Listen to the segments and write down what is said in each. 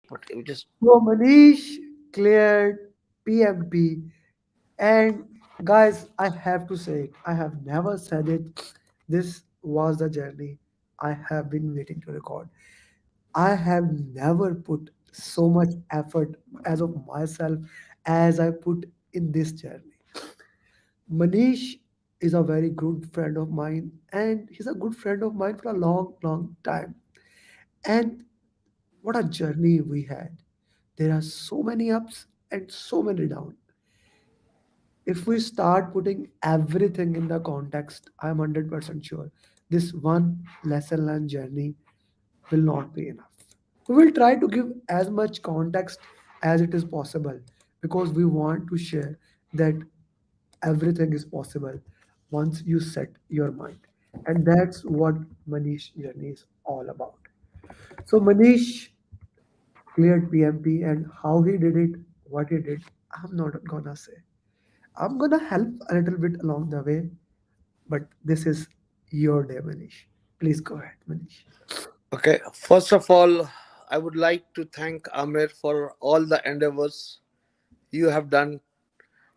But it just So Manish cleared PMP, and guys, I have to say it. I have never said it. This was the journey I have been waiting to record. I have never put so much effort as of myself as I put in this journey. Manish is a very good friend of mine, and he's a good friend of mine for a long, long time. And what a journey we had. There are so many ups and so many downs. If we start putting everything in the context, I'm 100% sure this one lesson learned journey will not be enough. We will try to give as much context as it is possible because we want to share that everything is possible once you set your mind. And that's what Manish journey is all about. So Manish cleared PMP and how he did it, what he did, I'm not gonna say. I'm gonna help a little bit along the way, but this is your day, Manish. Please go ahead, Manish. okay. First of all, I would like to thank Amir for all the endeavors you have done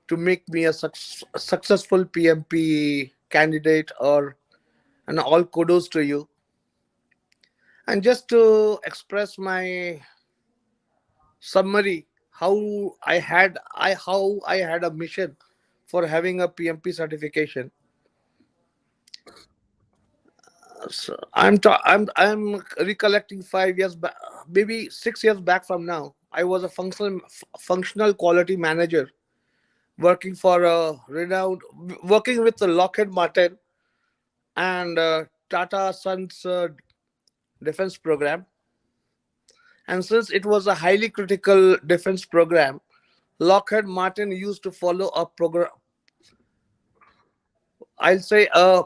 to make me a successful PMP candidate. Or and all kudos to you. And just to express my summary, how I had a mission for having a PMP certification. So I'm recollecting 5 years back, maybe 6 years back from now. I was a functional quality manager working for a renowned working with the Lockheed Martin and Tata Sons defense program. And since it was a highly critical defense program, Lockheed Martin used to follow a program, I'll say a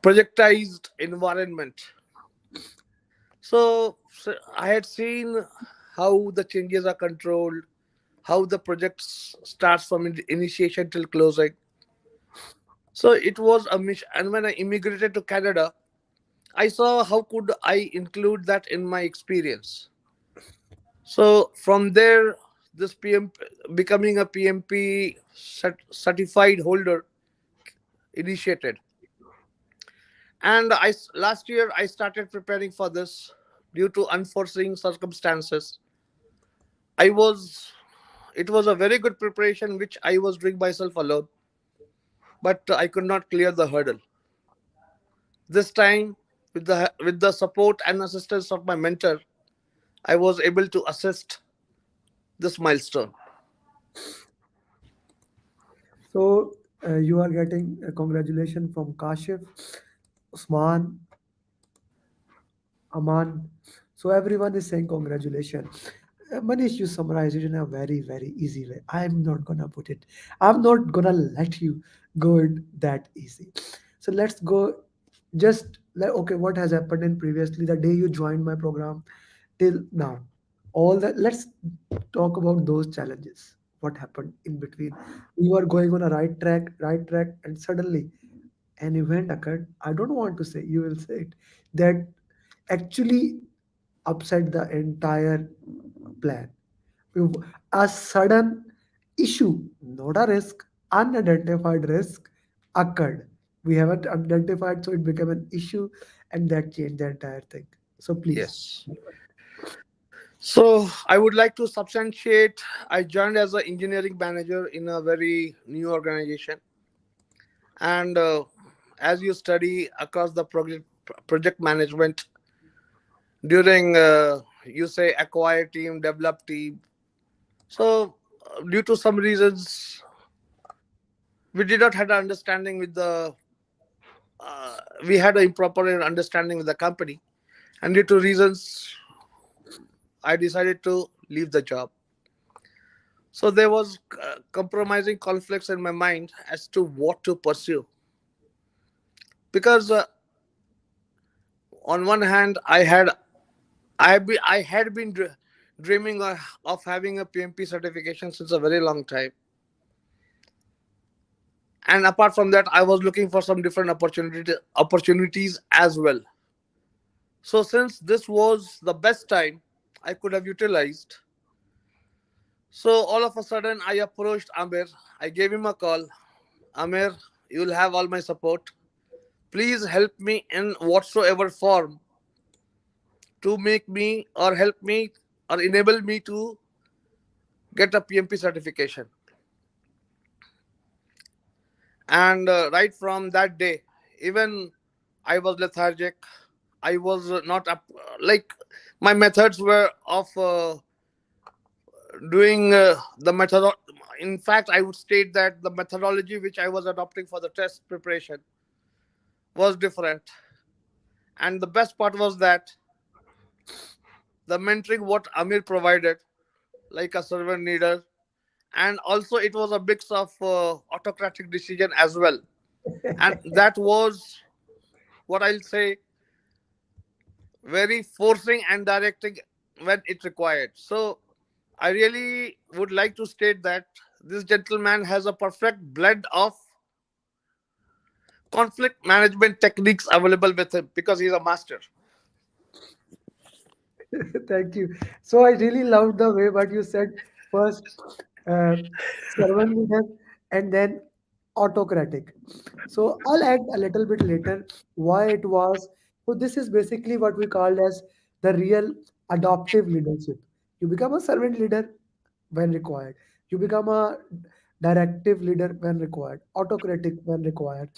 projectized environment. So I had seen how the changes are controlled, how the project starts from initiation till closing. So it was a mission. And when I immigrated to Canada, I saw how could I include that in my experience. So from there, this PM becoming a PMP certified holder initiated. And last year I started preparing for this due to unforeseen circumstances. I was It was a very good preparation which I was doing myself alone, but I could not clear the hurdle. This time, with the support and assistance of my mentor, I was able to assist this milestone. So you are getting a congratulations from Kashif, Usman, Aman. So everyone is saying congratulations. Manish, you summarized it in a very, very easy way. I'm not gonna put it. I'm not gonna let you go it that easy. So let's go. Okay. What has happened in previously the day you joined my program till now? All that. Let's talk about those challenges. What happened in between? You are going on a right track, and suddenly an event occurred. I don't want to say. You will say it. That actually upset the entire plan. A sudden issue, not a risk, unidentified risk occurred. We haven't identified, so it became an issue, and that changed the entire thing. So please. Yes. So I would like to substantiate. I joined as an engineering manager in a very new organization, and as you study across the project management during you say acquire team, develop team. So due to some reasons, we did not have an understanding with the we had an improper understanding with the company, and due to reasons, I decided to leave the job. So there was compromising conflicts in my mind as to what to pursue, because on one hand I had been dreaming of having a PMP certification since a very long time, and apart from that I was looking for some different opportunities as well. So since this was the best time I could have utilized, So all of a sudden, I approached Amir. I gave him a call. Amir, you'll have all my support. Please help me in whatsoever form to make me or help me or enable me to get a PMP certification. And right from that day, even I was lethargic. I was not up, like my methods were of doing the method. In fact, I would state that the methodology which I was adopting for the test preparation was different. And the best part was that the mentoring what Amir provided, like a servant leader, and also it was a mix of autocratic decision as well. And that was what I'll say very forcing and directing when it required. So I really would like to state that this gentleman has a perfect blend of conflict management techniques available with him because he's a master. Thank you. So I really loved the way what you said first, uh, servant leader and then autocratic. So I'll add a little bit later why it was. So this is basically what we call as the real adoptive leadership. You become a servant leader when required. You become a directive leader when required, autocratic when required.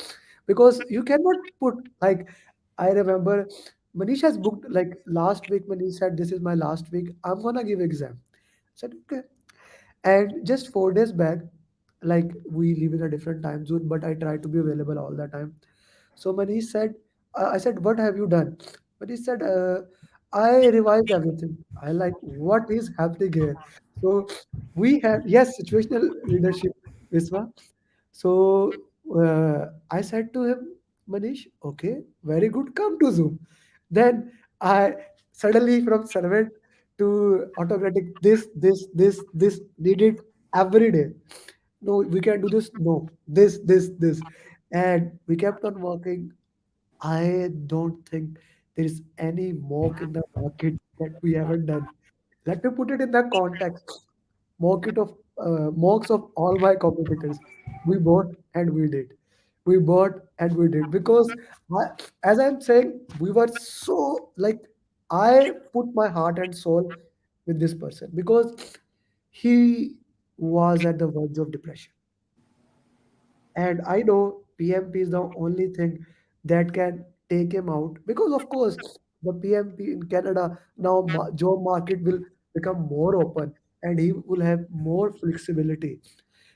Because you cannot put like I remember Manish has booked like last week. Manish said, "This is my last week. I'm gonna give exam." I said, "Okay." And just 4 days back, like we live in a different time zone, but I try to be available all the time. So Manish said, I said, "What have you done?" But he said, "I revised everything." I like, what is happening here? So we have, yes, situational leadership, Viswa. So I said to him, Manish, okay, very good, come to Zoom. Then I suddenly from servant to autocratic, this, need it every day. No, we can do this. No, this. And we kept on working. I don't think there is any mock in the market that we haven't done. Let me put it in the context. Mocks of all my competitors. We bought and we did. We bought and we did because I, as I'm saying, we were so like I put my heart and soul with this person because he was at the verge of depression. And I know PMP is the only thing that can take him out because, of course, the PMP in Canada now job market will become more open and he will have more flexibility.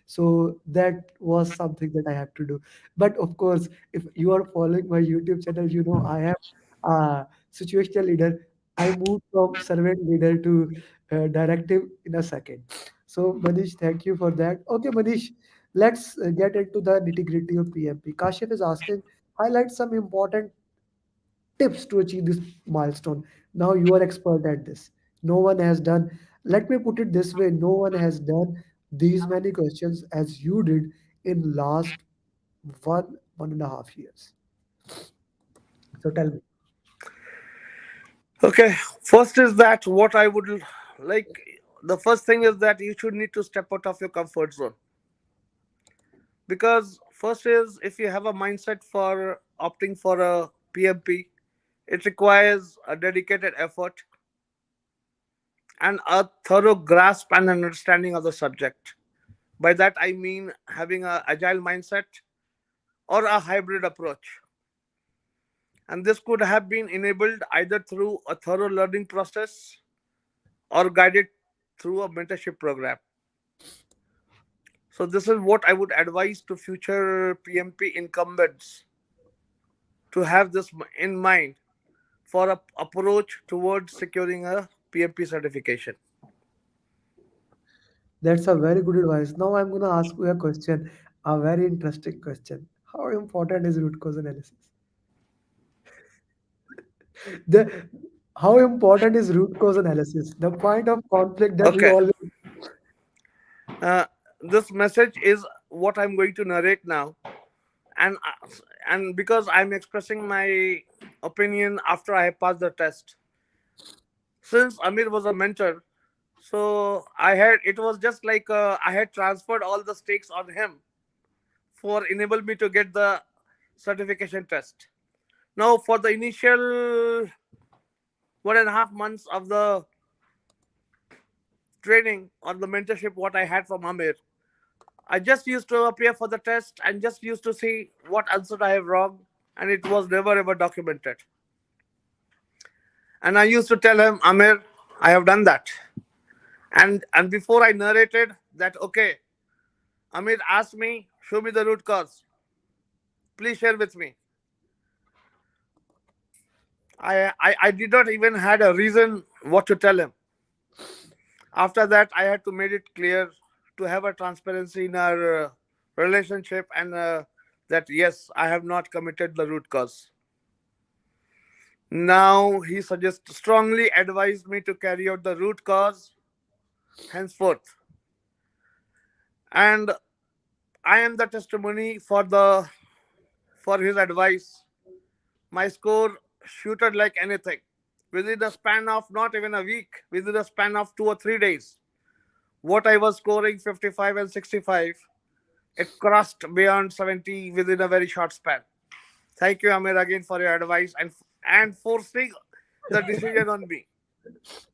So that was something that I have to do. But of course, if you are following my YouTube channel, you know I am a situational leader. I moved from servant leader to directive in a second. So Manish, thank you for that. Okay, Manish, let's get into the nitty gritty of PMP. Kashif is asking, highlight some important tips to achieve this milestone. Now you are expert at this. No one has done, let me put it this way, no one has done these many questions as you did in last 1.5 years. So tell me. Okay, first is that what I would like. The first thing is that you should need to step out of your comfort zone because first is if you have a mindset for opting for a PMP, it requires a dedicated effort and a thorough grasp and understanding of the subject. By that I mean having a agile mindset or a hybrid approach. And this could have been enabled either through a thorough learning process or guided through a mentorship program. So this is what I would advise to future PMP incumbents to have this in mind for a approach towards securing a PMP certification. That's a very good advice. Now I'm going to ask you a question, a very interesting question. How important is root cause analysis? The how important is root cause analysis? The point of conflict that we Okay, always. uh, this message is what I'm going to narrate now, and and because I'm expressing my opinion after I have passed the test. Since Amir was a mentor, So I had, it was just like I had transferred all the stakes on him for enable me to get the certification test. Now for the initial 1.5 months of the training or the mentorship what I had from Amir, I just used to appear for the test and just used to see what answer I have wrong, and it was never ever documented. And I used to tell him, Amir, I have done that. And before I narrated that, okay, Amir asked me, show me the root cause. Please share with me. I did not even had a reason what to tell him. After that, I had to make it clear to have a transparency in our relationship, and that yes, I have not committed the root cause. Now he suggests strongly advised me to carry out the root cause henceforth, and I am the testimony for his advice. My score shooted like anything. Within a span of not even a week, within a span of 2 or 3 days, what I was scoring 55 and 65, it crossed beyond 70 within a very short span. Thank you, Amir, again for your advice and forcing the decision on me.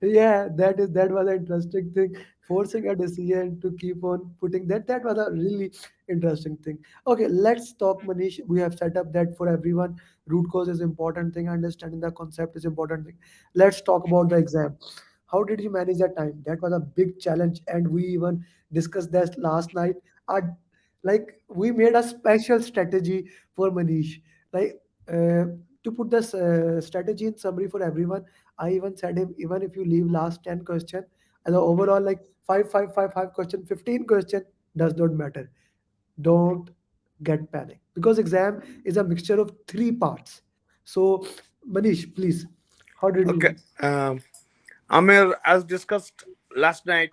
Yeah, that was an interesting thing. Forcing a decision to keep on putting that was a really interesting thing. Okay, let's talk, Manish. We have set up that for everyone. Root cause is important thing. Understanding the concept is important thing. Let's talk about the exam. How did you manage that time? That was a big challenge, and we even discussed that last night. Like we made a special strategy for Manish. Like to put this strategy in summary for everyone, I even said him, even if you leave last 10 question as a overall like 5 question, 15 question, does not matter. Don't get panic because exam is a mixture of three parts. So Manish, please, how did Okay. you? Amir, as discussed last night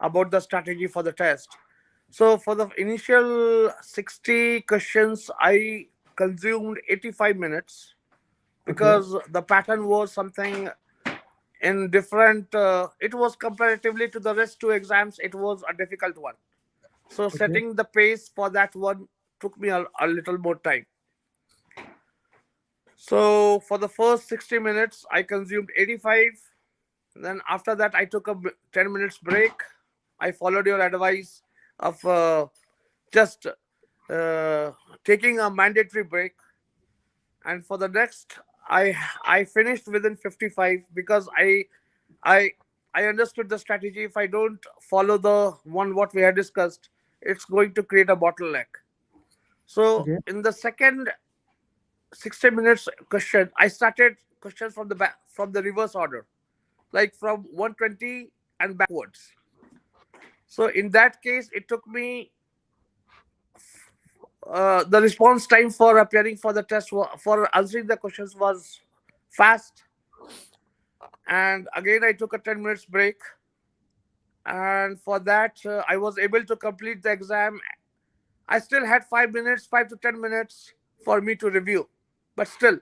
about the strategy for the test. So for the initial 60 questions, I consumed 85 minutes Okay, because the pattern was something in different. It was comparatively to the rest two exams, it was a difficult one. So okay, setting the pace for that one took me a little more time. So for the first 60 minutes, I consumed 85. Then after that, I took a 10 minutes break. I followed your advice of just taking a mandatory break. And for the next, I finished within 55 because I I understood the strategy. If I don't follow the one what we had discussed, it's going to create a bottleneck. So okay, in the second 60 minutes question, I started questions from the back, from the reverse order, like from 120 and backwards. So in that case, it took me the response time for appearing for the test for answering the questions was fast. And again, I took a 10 minutes break, and for that, I was able to complete the exam. I still had 5 minutes, 5 to 10 minutes for me to review, but still.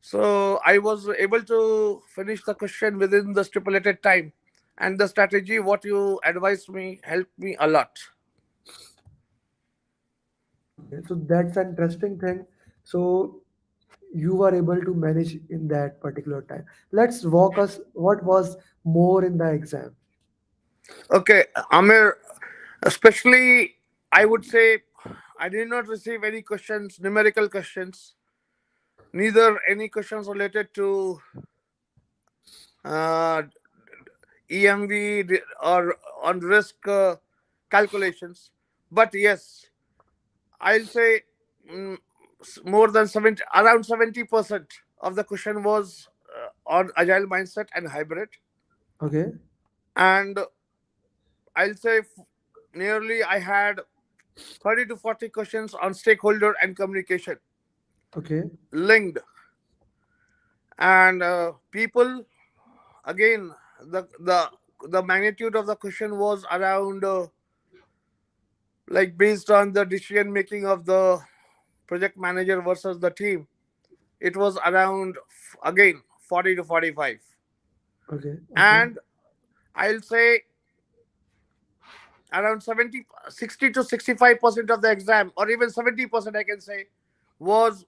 So I was able to finish the question within the stipulated time, and the strategy what you advised me helped me a lot. okay. So that's an interesting thing. So you were able to manage in that particular time. Let's walk us what was more in the exam. Okay, Amir, especially I would say I did not receive any questions, numerical questions, neither any questions related to uh, EMV or on risk calculations. But yes, I'll say mm, more than 70, around 70% of the question was on agile mindset and hybrid. Okay, And I'll say nearly I had 30 to 40 questions on stakeholder and communication okay, linked. And people, again, the magnitude of the question was around like based on the decision making of the project manager versus the team, it was around again 40 to 45. okay, okay, And I'll say around 70, 60 to 65% of the exam, or even 70%, I can say, was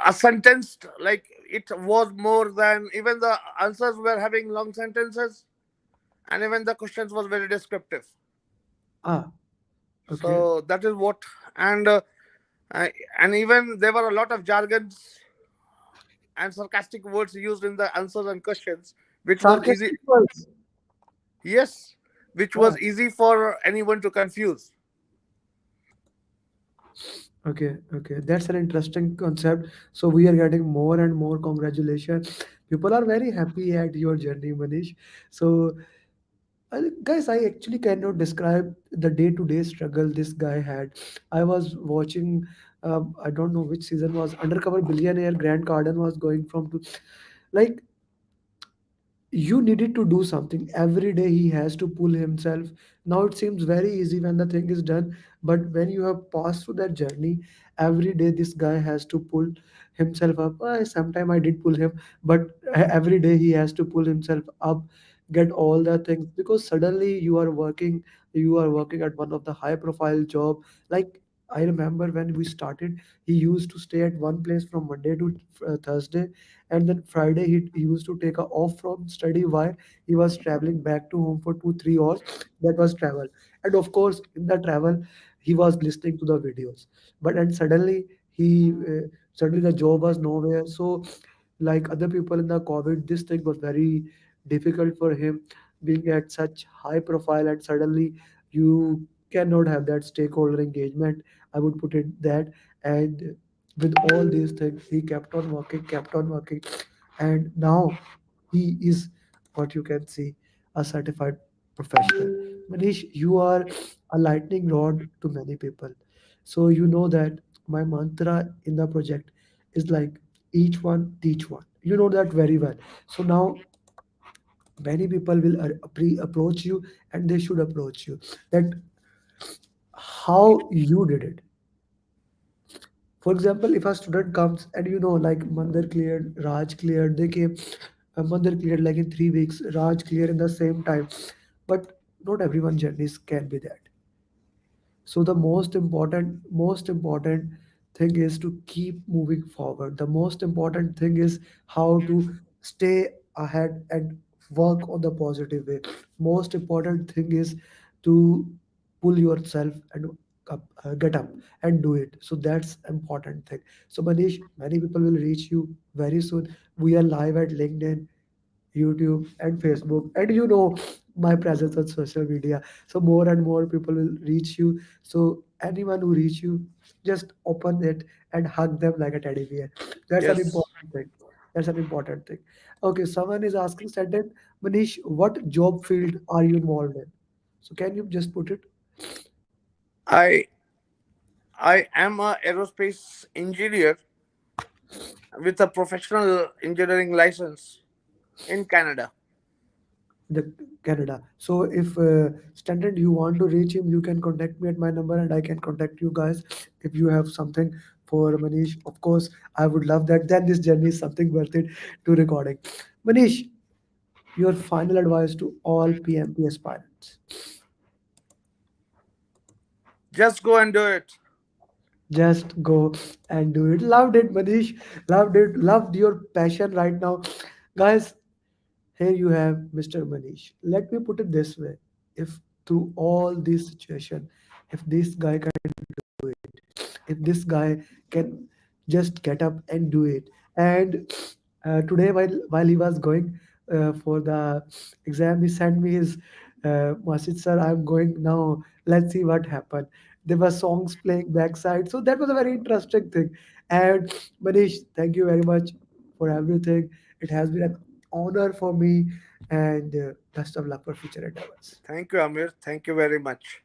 a sentenced, like it was more than, even the answers were having long sentences, and even the questions was very descriptive. Ah, okay. So that is what. And uh, and even there were a lot of jargons and sarcastic words used in the answers and questions, which was easy. Sarcastic words. Yes, which Ah, was easy for anyone to confuse. okay, okay. That's an interesting concept. So we are getting more and more congratulations. People are very happy at your journey, Manish. So guys, I actually cannot describe the day-to-day struggle this guy had. I was watching, I don't know which season was Undercover Billionaire. Grant Cardone was going from to, like, you needed to do something every day. He has to pull himself. Now it seems very easy when the thing is done, but when you have passed through that journey, every day this guy has to pull himself up. Sometime I did pull him, but every day he has to pull himself up, get all the things, because suddenly you are working at one of the high profile job. Like, I remember when we started, he used to stay at one place from Monday to Thursday, and then Friday he used to take a off from study. Why? He was traveling back to home for 2 3 hours. That was travel, and of course in the travel he was listening to the videos. But and suddenly suddenly the job was nowhere. So like other people in the COVID, this thing was very difficult for him, being at such high profile, and suddenly you cannot have that stakeholder engagement. I would put it that. And with all these things, he kept on working, and now he is what you can see, a certified professional. Manish, you are a lightning rod to many people. So you know that my mantra in the project is like each one teach one. You know that very well. So now many people will approach you, and they should approach you that how you did it. For example, if a student comes and like Mandir cleared, Raj cleared, they came, Mandir cleared like in 3 weeks, Raj cleared in the same time. But not everyone journeys can be that. So the most important thing is to keep moving forward. The most important thing is how to stay ahead and work on the positive way. Most important thing is to pull yourself and get up and do it. So that's important thing. So Manish, many people will reach you very soon. We are live at LinkedIn, YouTube, and Facebook, and my presence on social media. So more and more people will reach you. So anyone who reach you, just open it and hug them like a teddy bear. That's an Yes, important thing. That's an important thing. Okay, someone is asking, Sandon, Manish, what job field are you involved in? So can you just put it? I I am a aerospace engineer with a professional engineering license in Canada. The Canada. So if Standard you want to reach him, you can contact me at my number, and I can contact you guys if you have something for Manish. Of course, I would love that. Then this journey is something worth it to recording. Manish, your final advice to all PMP aspirants. Just go and do it. Just go and do it. Loved it, Manish. Loved it. Loved your passion right now. Guys, here you have Mr. Manish. Let me put it this way. If through all this situation, if this guy can if this guy can just get up and do it, and today while he was going for the exam, he sent me his message, sir, I'm going now, let's see what happened. There were songs playing backside, so that was a very interesting thing. And Manish, thank you very much for everything. It has been an honor for me, and best of luck for future endeavors. Thank you, Amir. Thank you very much.